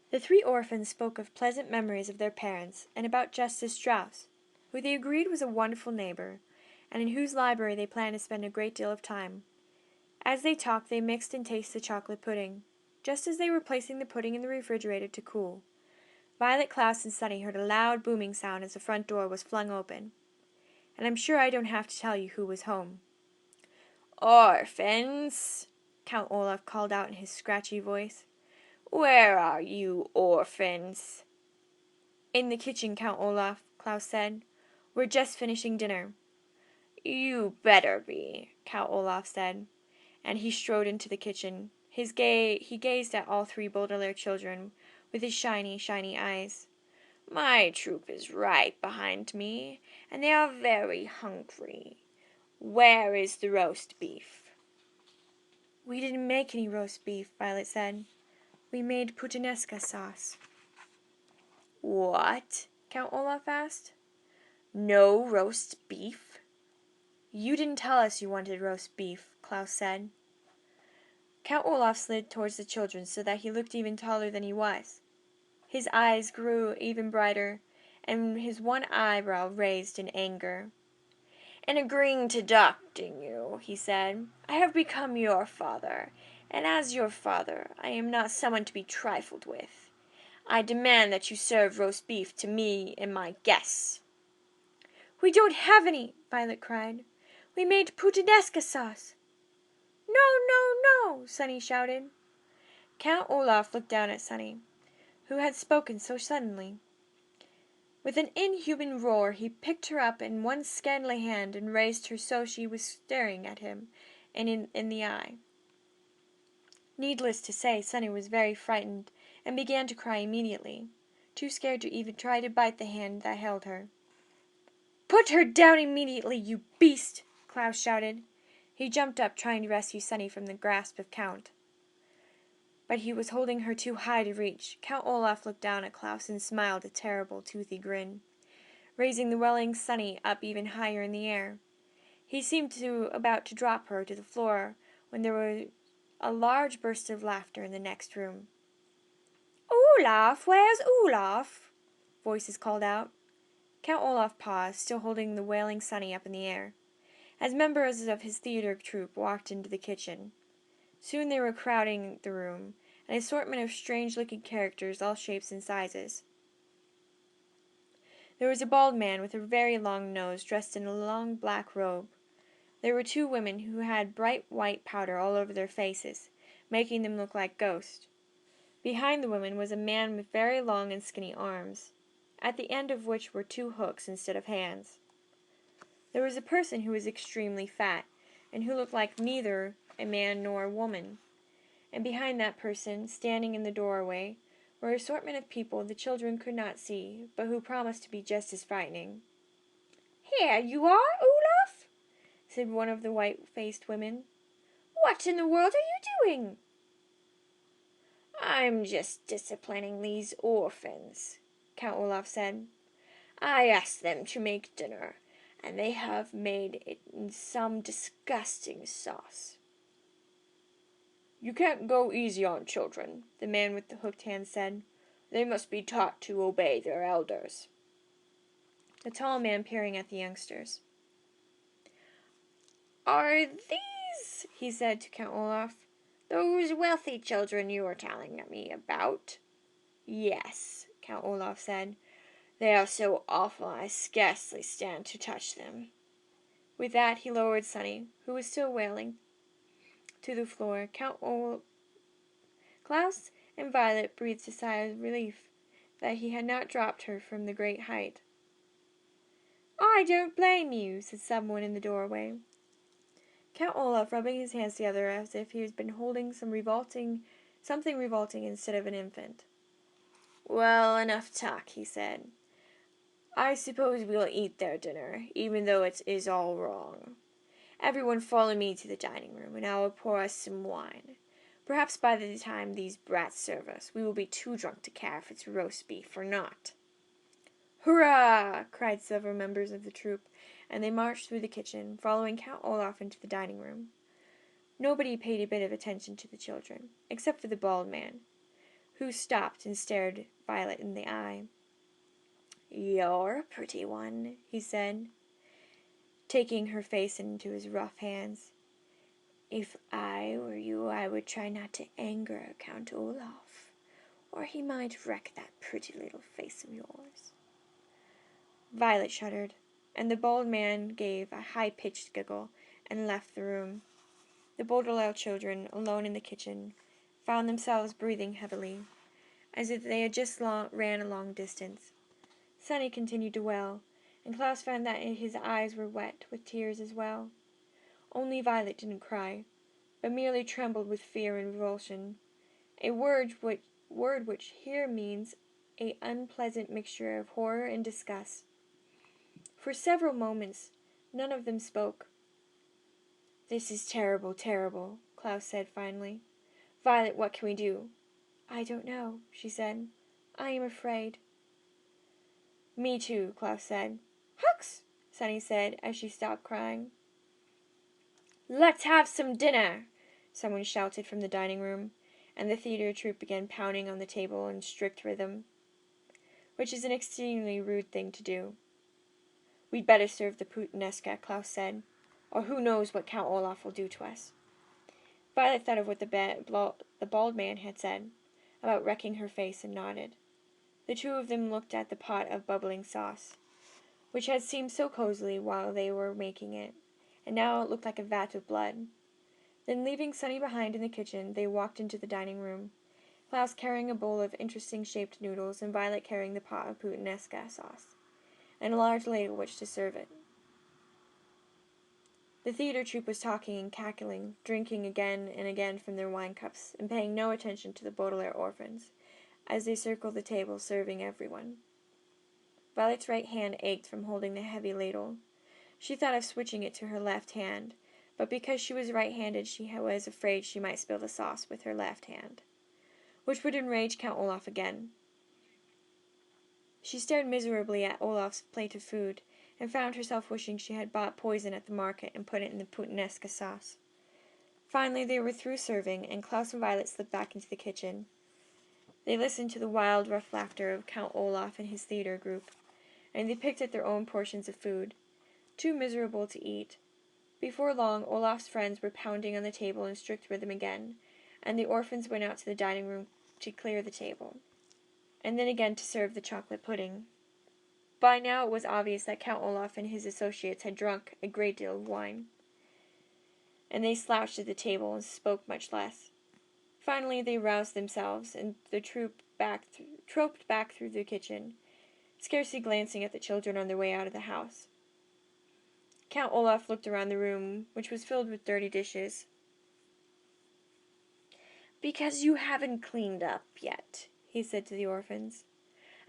The three orphans spoke of pleasant memories of their parents and about Justice Strauss, who they agreed was a wonderful neighbor, and in whose library they planned to spend a great deal of time. As they talked, they mixed and tasted the chocolate pudding, just as they were placing the pudding in the refrigerator to cool. Violet, Klaus, and Sunny heard a loud booming sound as the front door was flung open, and I'm sure I don't have to tell you who was home. "Orphans!" Count Olaf called out in his scratchy voice. "Where are you, orphans?" "In the kitchen, Count Olaf," Klaus said. "We're just finishing dinner." "You better be," Count Olaf said, and he strode into the kitchen. He gazed at all three Baudelaire children with his shiny, shiny eyes. "My troop is right behind me, and they are very hungry. Where is the roast beef?" "We didn't make any roast beef," Violet said. "We made puttanesca sauce." "What?" Count Olaf asked. "No roast beef?" "You didn't tell us you wanted roast beef," Klaus said. Count Olaf slid towards the children so that he looked even taller than he was. His eyes grew even brighter, and his one eyebrow raised in anger. "In agreeing to adopting you," he said, "I have become your father, and as your father I am not someone to be trifled with. I demand that you serve roast beef to me and my guests." "We don't have any!" Violet cried. "We made puttanesca sauce." "No, no, no!" Sunny shouted. Count Olaf looked down at Sunny, who had spoken so suddenly. With an inhuman roar he picked her up in one scantly hand and raised her so she was staring at him in the eye. Needless to say, Sunny was very frightened and began to cry immediately, too scared to even try to bite the hand that held her. "Put her down immediately, you beast!" Klaus shouted. He jumped up, trying to rescue Sunny from the grasp of Count. But he was holding her too high to reach. Count Olaf looked down at Klaus and smiled a terrible, toothy grin, raising the welling Sunny up even higher in the air. He seemed about to drop her to the floor when there was a large burst of laughter in the next room. "Olaf, where's Olaf?" voices called out. Count Olaf paused, still holding the wailing Sunny up in the air, as members of his theater troupe walked into the kitchen. Soon they were crowding the room, an assortment of strange-looking characters, all shapes and sizes. There was a bald man with a very long nose, dressed in a long black robe. There were two women who had bright white powder all over their faces, making them look like ghosts. Behind the women was a man with very long and skinny arms, at the end of which were two hooks instead of hands. There was a person who was extremely fat, and who looked like neither a man nor a woman. And behind that person, standing in the doorway, were an assortment of people the children could not see, but who promised to be just as frightening. "Here you are, Olaf," said one of the white-faced women. "What in the world are you doing?" "I'm just disciplining these orphans," Count Olaf said. "I asked them to make dinner, and they have made it in some disgusting sauce." "You can't go easy on children," the man with the hooked hand said. "They must be taught to obey their elders." The tall man peering at the youngsters. "Are these," he said to Count Olaf, "those wealthy children you were telling me about?" "Yes," Count Olaf said. "They are so awful I scarcely stand to touch them." With that he lowered Sunny, who was still wailing, to the floor. Klaus and Violet breathed a sigh of relief that he had not dropped her from the great height. "I don't blame you," said someone in the doorway. Count Olaf, rubbing his hands together as if he had been holding something revolting instead of an infant. "Well, enough talk," he said. "I suppose we'll eat their dinner, even though it is all wrong. Everyone follow me to the dining room, and I will pour us some wine. Perhaps by the time these brats serve us, we will be too drunk to care if it's roast beef or not." "Hurrah!" cried several members of the troupe, and they marched through the kitchen, following Count Olaf into the dining room. Nobody paid a bit of attention to the children, except for the bald man, who stopped and stared Violet in the eye. "You're a pretty one," he said, taking her face into his rough hands. "If I were you, I would try not to anger Count Olaf, or he might wreck that pretty little face of yours." Violet shuddered, and the bald man gave a high-pitched giggle and left the room. The Baudelaire children, alone in the kitchen, found themselves breathing heavily, as if they had just ran a long distance. Sonny continued to wail, and Klaus found that his eyes were wet with tears as well. Only Violet didn't cry, but merely trembled with fear and revulsion, a word which here means an unpleasant mixture of horror and disgust. For several moments, none of them spoke. "This is terrible, terrible," Klaus said finally. "Violet, what can we do?" "I don't know," she said. "I am afraid." "Me too," Klaus said. "Hux!" Sonny said as she stopped crying. "Let's have some dinner!" someone shouted from the dining room, and the theater troupe began pounding on the table in strict rhythm, which is an extremely rude thing to do. "We'd better serve the puttanesca," Klaus said, "or who knows what Count Olaf will do to us." Violet thought of what the bald man had said about wrecking her face and nodded. The two of them looked at the pot of bubbling sauce, which had seemed so cozy while they were making it, and now it looked like a vat of blood. Then, leaving Sonny behind in the kitchen, they walked into the dining room, Klaus carrying a bowl of interesting-shaped noodles and Violet carrying the pot of puttanesca sauce, and a large ladle which to serve it. The theater troupe was talking and cackling, drinking again and again from their wine cups, and paying no attention to the Baudelaire orphans, as they circled the table, serving everyone. Violet's right hand ached from holding the heavy ladle. She thought of switching it to her left hand, but because she was right-handed she was afraid she might spill the sauce with her left hand, which would enrage Count Olaf again. She stared miserably at Olaf's plate of food, and found herself wishing she had bought poison at the market and put it in the puttanesca sauce. Finally they were through serving, and Klaus and Violet slipped back into the kitchen. They listened to the wild, rough laughter of Count Olaf and his theater group, and they picked at their own portions of food, too miserable to eat. Before long, Olaf's friends were pounding on the table in strict rhythm again, and the orphans went out to the dining room to clear the table, and then again to serve the chocolate pudding. By now it was obvious that Count Olaf and his associates had drunk a great deal of wine, and they slouched at the table and spoke much less. Finally they roused themselves, and the troupe troped back through the kitchen, scarcely glancing at the children on their way out of the house. Count Olaf looked around the room, which was filled with dirty dishes. "Because you haven't cleaned up yet," he said to the orphans.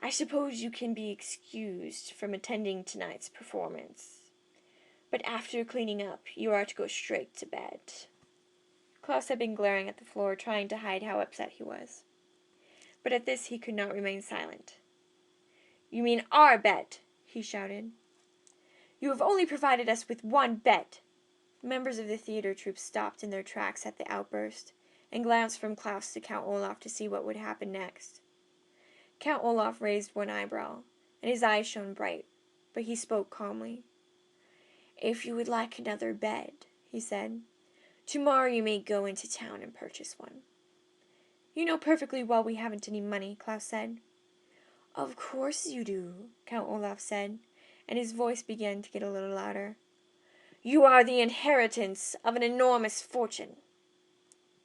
"I suppose you can be excused from attending tonight's performance. But after cleaning up, you are to go straight to bed." Klaus had been glaring at the floor, trying to hide how upset he was. But at this he could not remain silent. "You mean our bed," he shouted. "You have only provided us with one bed." Members of the theater troupe stopped in their tracks at the outburst, and glanced from Klaus to Count Olaf to see what would happen next. Count Olaf raised one eyebrow, and his eyes shone bright, but he spoke calmly. "If you would like another bed," he said, "tomorrow you may go into town and purchase one." "You know perfectly well we haven't any money," Klaus said. "Of course you do," Count Olaf said, and his voice began to get a little louder. "You are the inheritance of an enormous fortune."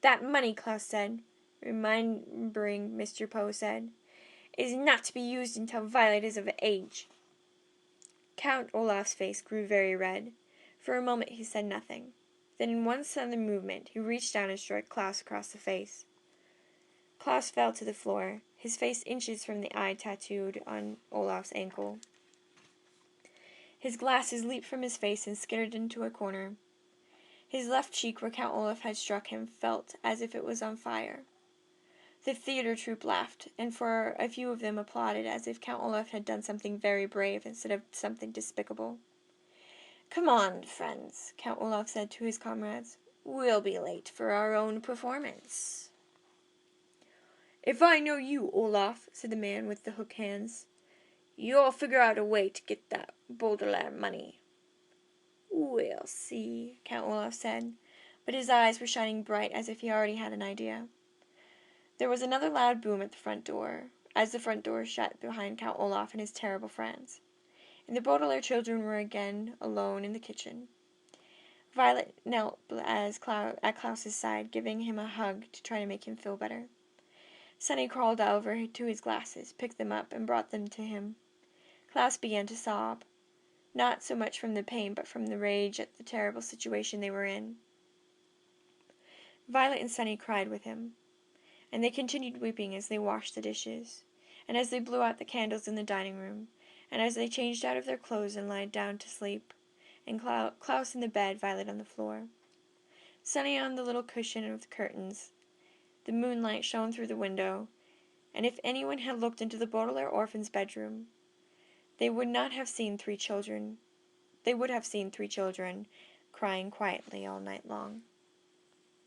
"That money," Klaus said, remembering Mr. Poe said, "is not to be used until Violet is of age." Count Olaf's face grew very red. For a moment he said nothing. Then in one sudden movement he reached down and struck Klaus across the face. Klaus fell to the floor, his face inches from the eye tattooed on Olaf's ankle. His glasses leaped from his face and skittered into a corner. His left cheek, where Count Olaf had struck him, felt as if it was on fire. The theater troupe laughed, and for a few of them applauded as if Count Olaf had done something very brave instead of something despicable. "Come on, friends," Count Olaf said to his comrades. "We'll be late for our own performance." If I know you, Olaf, said the man with the hook hands, you'll figure out a way to get that Baudelaire money. We'll see, Count Olaf said, but his eyes were shining bright as if he already had an idea. There was another loud boom at the front door, as the front door shut behind Count Olaf and his terrible friends, and the Baudelaire children were again alone in the kitchen. Violet knelt at Klaus's side, giving him a hug to try to make him feel better. Sonny crawled over to his glasses, picked them up, and brought them to him. Klaus began to sob, not so much from the pain, but from the rage at the terrible situation they were in. Violet and Sonny cried with him, and they continued weeping as they washed the dishes, and as they blew out the candles in the dining room, and as they changed out of their clothes and lied down to sleep, and Klaus in the bed, Violet on the floor. Sonny on the little cushion of the curtains. The moonlight shone through the window, and if anyone had looked into the Baudelaire orphan's bedroom, they would have seen three children crying quietly all night long.